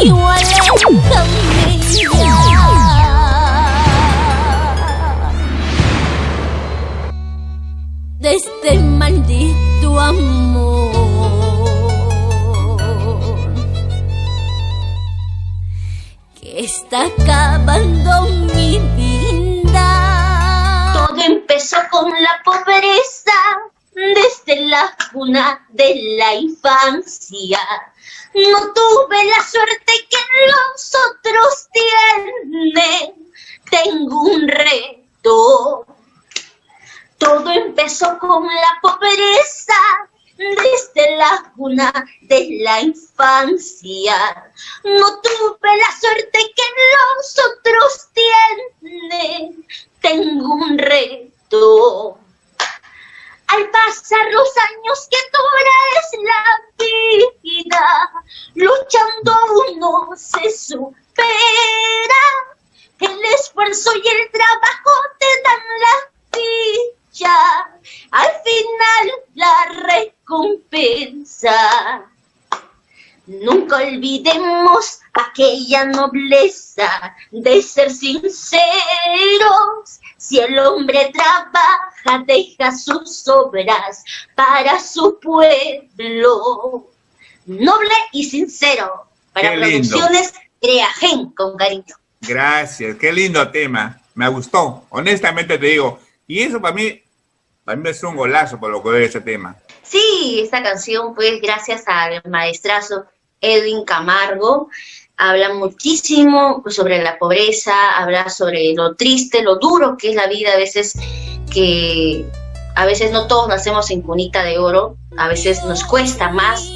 iguales con ella. De este maldito amor que está acabando mi vida. Todo empezó con la pobreza desde la cuna de la infancia. No tuve la suerte que los otros tienen. Tengo un reto. Todo empezó con la pobreza desde la cuna de la infancia. No tuve la suerte que los otros tienen. Tengo un reto. Al pasar los años que dura es la vida, luchando uno se supera. El esfuerzo y el trabajo te dan la dicha, al final la recompensa. Nunca olvidemos aquella nobleza de ser sinceros. Si el hombre trabaja, deja sus obras para su pueblo. Noble y sincero. Para Producciones Creagen, con cariño. Gracias, qué lindo tema. Me gustó, honestamente te digo. Y eso para mí es un golazo por lo que veo ese tema. Sí, esta canción, pues, gracias al maestrazo Edwin Camargo, habla muchísimo sobre la pobreza, habla sobre lo triste, lo duro que es la vida a veces, que a veces no todos nacemos en cunita de oro, a veces nos cuesta más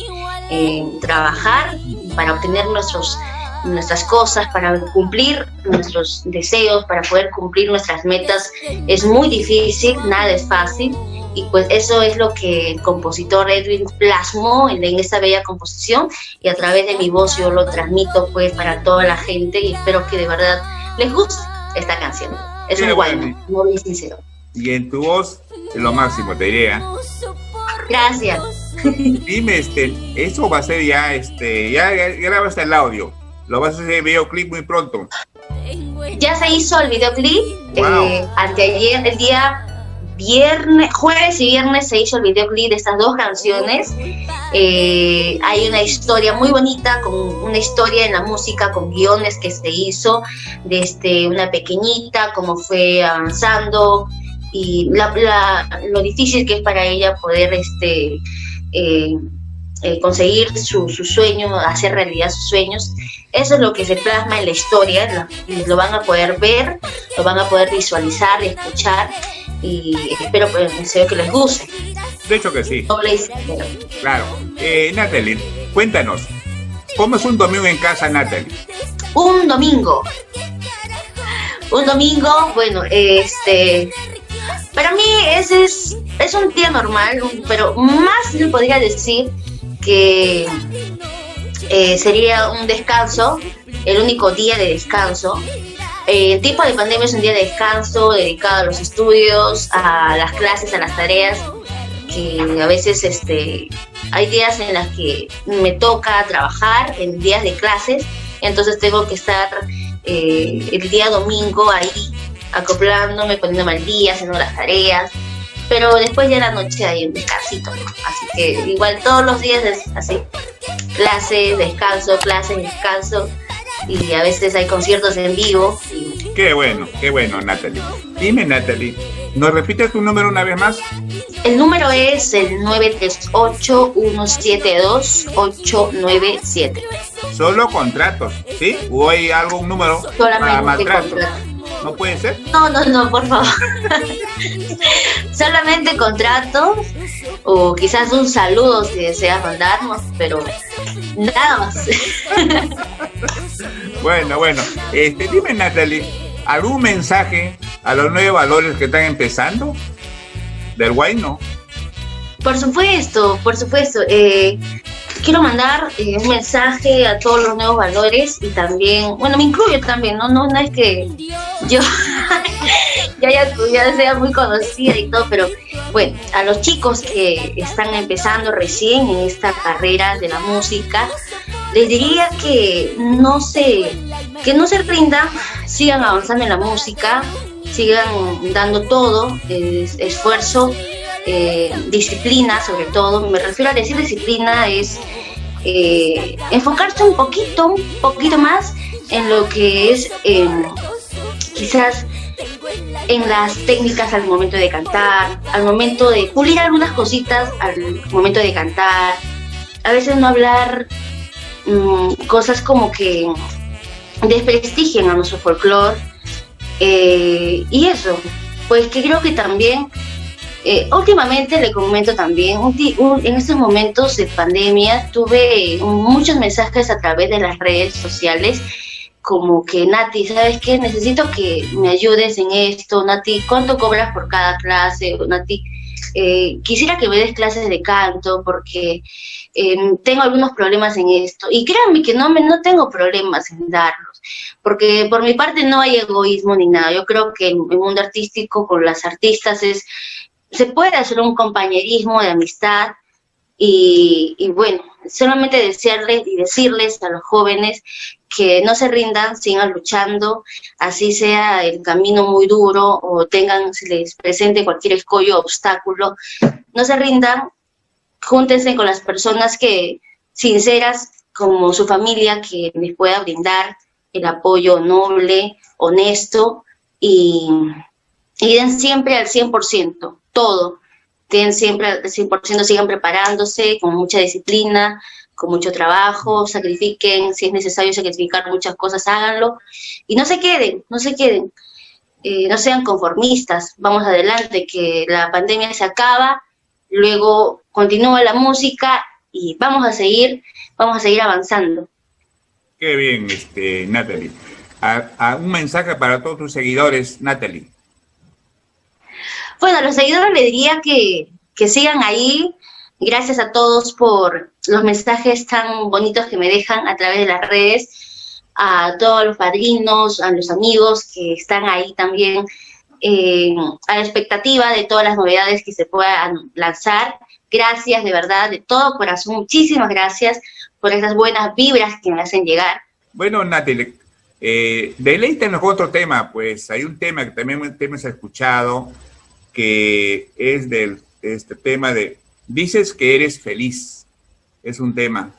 trabajar para obtener nuestras cosas, para cumplir nuestros deseos, para poder cumplir nuestras metas. Es muy difícil, nada es fácil. Y pues eso es lo que el compositor Edwin plasmó en esta bella composición, y a través de mi voz yo lo transmito pues para toda la gente, y espero que de verdad les guste esta canción. Es un guay, muy sincero. Y en tu voz es lo máximo, te diría. Gracias. Dime, eso va a ser ya grabaste el audio, lo vas a hacer videoclip muy pronto. Ya se hizo el videoclip. Wow. Anteayer, el día jueves y viernes se hizo el videoclip de estas dos canciones. Hay una historia muy bonita, con una historia en la música, con guiones que se hizo desde una pequeñita, cómo fue avanzando, y lo difícil que es para ella poder conseguir su sueño, hacer realidad sus sueños. Eso es lo que se plasma en la historia, y lo van a poder ver, lo van a poder visualizar, escuchar, y espero que les guste. De hecho que sí. Claro. Natalie, cuéntanos, ¿cómo es un domingo en casa, Natalie? Un domingo, bueno, para mí ese es un día normal, pero más le podría decir que sería un descanso, el único día de descanso. El tiempo de pandemia es un día de descanso dedicado a los estudios, a las clases, a las tareas, que a veces hay días en los que me toca trabajar en días de clases, entonces tengo que estar el día domingo ahí acoplándome, poniéndome al día, haciendo las tareas, pero después ya en la noche hay un descansito, ¿no? Así que igual todos los días es así, clases, descanso, y a veces hay conciertos en vivo. Qué bueno, Natalie. Dime, Natalie, ¿nos repites tu número una vez más? El número es el 938-172-897. Solo contratos, ¿sí? ¿O hay algún número para maltrato? ¿No puede ser? No, por favor. Solamente contratos, o quizás un saludo si deseas mandarnos, pero nada más. Bueno, dime, Natalie, ¿algún mensaje a los nuevos valores que están empezando del Guay, no? Por supuesto. Quiero mandar un mensaje a todos los nuevos valores, y también, bueno, me incluyo también, no es que yo ya sea muy conocida y todo, pero bueno, a los chicos que están empezando recién en esta carrera de la música, Les diría que no se rindan, sigan avanzando en la música, sigan dando todo, esfuerzo, disciplina sobre todo. Me refiero a decir disciplina es enfocarse un poquito más en lo que es quizás en las técnicas al momento de cantar, al momento de pulir algunas cositas al momento de cantar, a veces no hablar cosas como que desprestigien a nuestro folclore, y eso, pues que creo que también últimamente le comento también, en estos momentos de pandemia tuve muchos mensajes a través de las redes sociales, como que Nati, ¿sabes qué? Necesito que me ayudes en esto, Nati, ¿cuánto cobras por cada clase? O, Nati, quisiera que me des clases de canto porque tengo algunos problemas en esto. Y créanme que no tengo problemas en darlos, porque por mi parte no hay egoísmo ni nada. Yo creo que el mundo artístico con las artistas se puede hacer un compañerismo de amistad y bueno, solamente desearles y decirles a los jóvenes que no se rindan, sigan luchando, así sea el camino muy duro o se les presente cualquier escollo o obstáculo, no se rindan, júntense con las personas sinceras como su familia, que les pueda brindar el apoyo noble, honesto y den siempre al 100%, todo. Den siempre al 100%, sigan preparándose con mucha disciplina, con mucho trabajo, sacrifiquen, si es necesario sacrificar muchas cosas, háganlo, y no se queden, no sean conformistas, vamos adelante, que la pandemia se acaba, luego continúa la música y vamos a seguir avanzando. Qué bien, Natalie. Un mensaje para todos tus seguidores, Natalie. Bueno, a los seguidores les diría que sigan ahí. Gracias a todos por los mensajes tan bonitos que me dejan a través de las redes, a todos los padrinos, a los amigos que están ahí también a la expectativa de todas las novedades que se puedan lanzar. Gracias, de verdad, de todo corazón. Muchísimas gracias por esas buenas vibras que me hacen llegar. Bueno, Natalie, deleítanos con otro tema, pues hay un tema que también hemos escuchado, que es del tema de dices que eres feliz. Es un tema,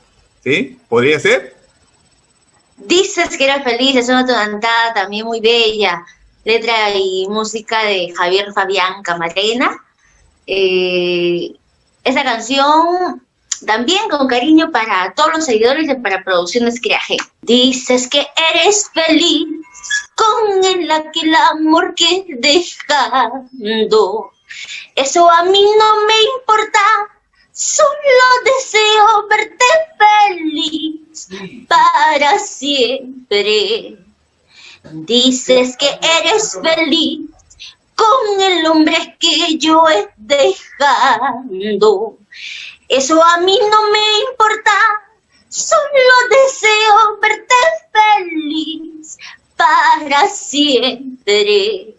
¿sí? ¿Podría ser? Dices que eres feliz, es una cantada también muy bella, letra y música de Javier Fabián Camarena. Esa canción también con cariño para todos los seguidores de Para Producciones Creaje. Dices que eres feliz con aquel amor que dejando. Eso a mí no me importa, solo deseo verte feliz para siempre. Dices que eres feliz con el hombre que yo he dejado. Eso a mí no me importa, solo deseo verte feliz para siempre.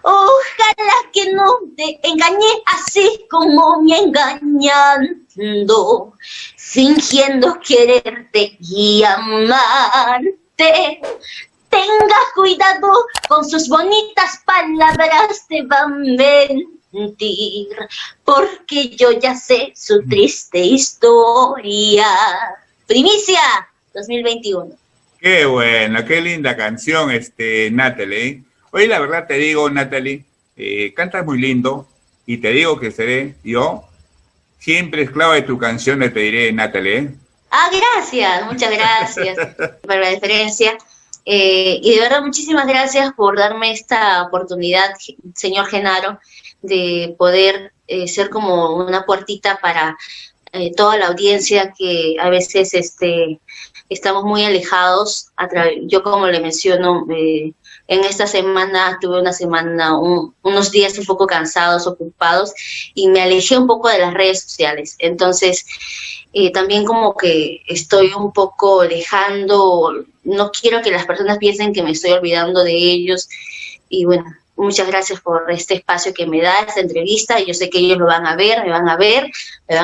Ojalá que no te engañe así como me engañando, fingiendo quererte y amarte. Tenga cuidado con sus bonitas palabras, te van a mentir, porque yo ya sé su triste historia. Primicia 2021. Qué bueno, qué linda canción, Natalie. Hoy la verdad te digo, Natalie, cantas muy lindo y te digo que seré yo siempre esclavo de tu canción, te diré, Natalie. Gracias, muchas gracias por la diferencia. Y de verdad, muchísimas gracias por darme esta oportunidad, señor Genaro, de poder ser como una puertita para toda la audiencia que a veces estamos muy alejados. Yo, como le menciono, en esta semana tuve unos días un poco cansados, ocupados, y me alejé un poco de las redes sociales. Entonces, también como que estoy un poco dejando, no quiero que las personas piensen que me estoy olvidando de ellos. Y bueno, muchas gracias por este espacio que me da, esta entrevista. Yo sé que ellos lo van a ver, me van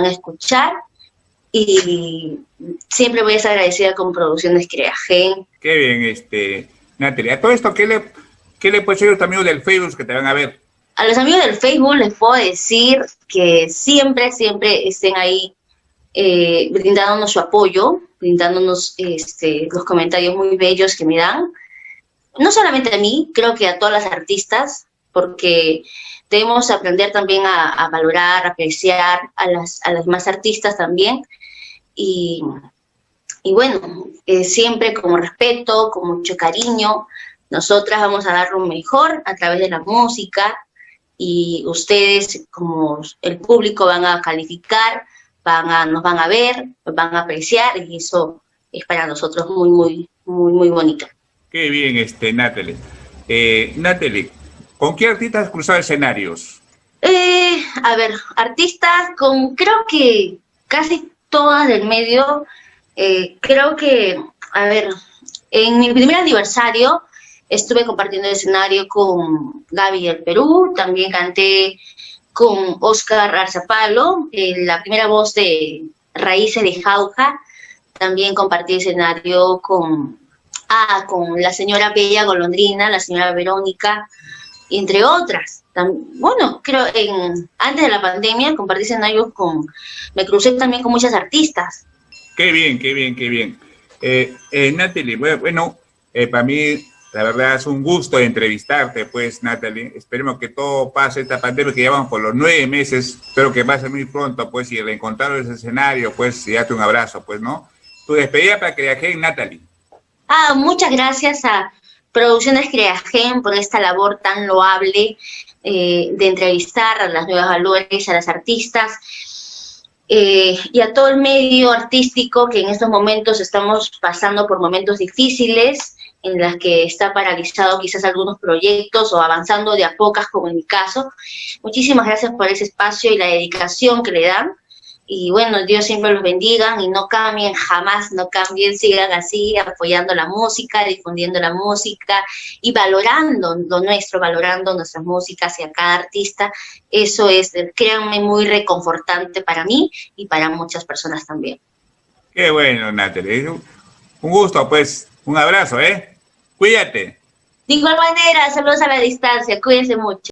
a escuchar. y siempre voy a estar agradecida con Producciones Creagen. Qué bien, Natalie. A todo esto, ¿qué le puedes decir a los amigos del Facebook que te van a ver? A los amigos del Facebook les puedo decir que siempre estén ahí brindándonos su apoyo, brindándonos los comentarios muy bellos que me dan. No solamente a mí, creo que a todas las artistas, porque debemos aprender también a valorar, a apreciar a las demás artistas también. Y bueno, siempre con respeto, con mucho cariño. Nosotras vamos a dar lo mejor a través de la música y ustedes, como el público, van a calificar, nos van a ver, nos van a apreciar y eso es para nosotros muy bonito. Qué bien, Natalie. Natalie, ¿con qué artistas has cruzado escenarios? A ver, artistas creo que casi todas del medio. Creo que, a ver, en mi primer aniversario estuve compartiendo escenario con Gaby del Perú, también canté con Oscar Arzapalo, la primera voz de Raíces de Jauja, también compartí escenario con la señora Bella Golondrina, la señora Verónica, entre otras. Bueno, creo antes de la pandemia compartí escenario me crucé también con muchas artistas. Qué bien. Natalie, bueno, para mí, la verdad es un gusto entrevistarte, pues, Natalie. Esperemos que todo pase, esta pandemia que llevamos por los 9 meses, espero que pase muy pronto, pues, y reencontrar ese escenario, pues, y date un abrazo, pues, ¿no? Tu despedida para Creagen, Natalie. Muchas gracias a Producciones Creagen por esta labor tan loable de entrevistar a las nuevas valores, a las artistas y a todo el medio artístico que en estos momentos estamos pasando por momentos difíciles en las que está paralizado quizás algunos proyectos o avanzando de a pocas como en mi caso. Muchísimas gracias por ese espacio y la dedicación que le dan. Y bueno, Dios siempre los bendiga y no cambien, jamás no cambien, sigan así apoyando la música, difundiendo la música y valorando lo nuestro, valorando nuestras músicas y a cada artista. Eso es, créanme, muy reconfortante para mí y para muchas personas también. Qué bueno, Natalie. Un gusto, pues. Un abrazo, Cuídate. De igual manera, saludos a la distancia, cuídense mucho.